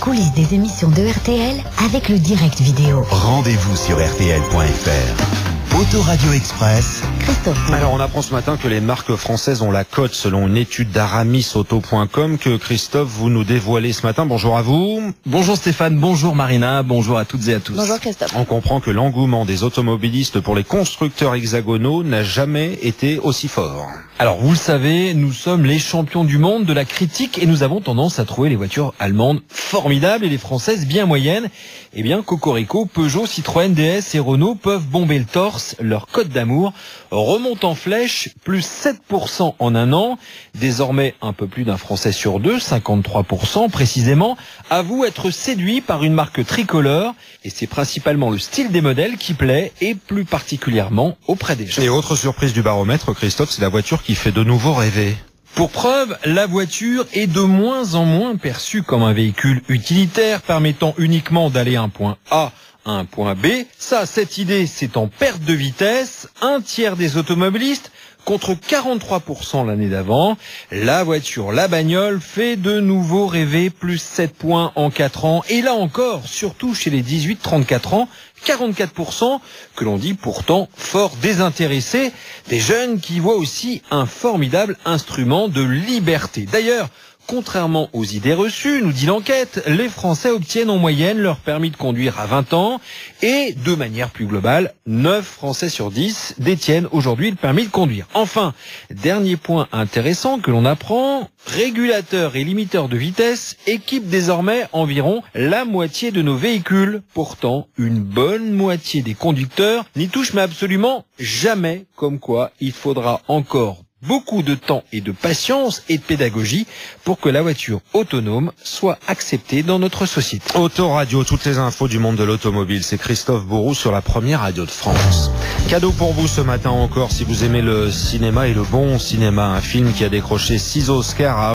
coulisses des émissions de RTL avec le direct vidéo. Rendez-vous sur rtl.fr. Autoradio Express. Christophe Bourreau. Alors on apprend ce matin que les marques françaises ont la cote selon une étude d'aramisauto.com que Christophe vous nous dévoilez ce matin. Bonjour à vous. Bonjour Stéphane, bonjour Marina, bonjour à toutes et à tous. Bonjour Christophe. On comprend que l'engouement des automobilistes pour les constructeurs hexagonaux n'a jamais été aussi fort. Alors vous le savez, nous sommes les champions du monde de la critique et nous avons tendance à trouver les voitures allemandes formidables et les françaises bien moyennes. Eh bien Cocorico, Peugeot, Citroën, DS et Renault peuvent bomber le torse. Leur cote d'amour remonte en flèche, plus 7% en un an. Désormais, un peu plus d'un Français sur deux, 53% précisément, avoue être séduit par une marque tricolore. Et c'est principalement le style des modèles qui plaît, et plus particulièrement auprès des jeunes. Et autre surprise du baromètre, Christophe, c'est la voiture qui fait de nouveau rêver. Pour preuve, la voiture est de moins en moins perçue comme un véhicule utilitaire permettant uniquement d'aller d'un point A à un point B. Ça, cette idée, c'est en perte de vitesse. Un tiers des automobilistes contre 43% l'année d'avant. La voiture, la bagnole, fait de nouveau rêver, plus 7 points en 4 ans. Et là encore, surtout chez les 18-34 ans, 44% que l'on dit pourtant fort désintéressés. Des jeunes qui voient aussi un formidable instrument de liberté. D'ailleurs, contrairement aux idées reçues, nous dit l'enquête, les Français obtiennent en moyenne leur permis de conduire à 20 ans et, de manière plus globale, 9 Français sur 10 détiennent aujourd'hui le permis de conduire. Enfin, dernier point intéressant que l'on apprend, régulateurs et limiteurs de vitesse équipent désormais environ la moitié de nos véhicules. Pourtant, une bonne moitié des conducteurs n'y touchent mais absolument jamais, comme quoi il faudra encore beaucoup de temps et de patience et de pédagogie pour que la voiture autonome soit acceptée dans notre société. Autoradio, toutes les infos du monde de l'automobile. C'est Christophe Bourreau sur la première radio de France. Cadeau pour vous ce matin encore si vous aimez le cinéma et le bon cinéma. Un film qui a décroché 6 Oscars à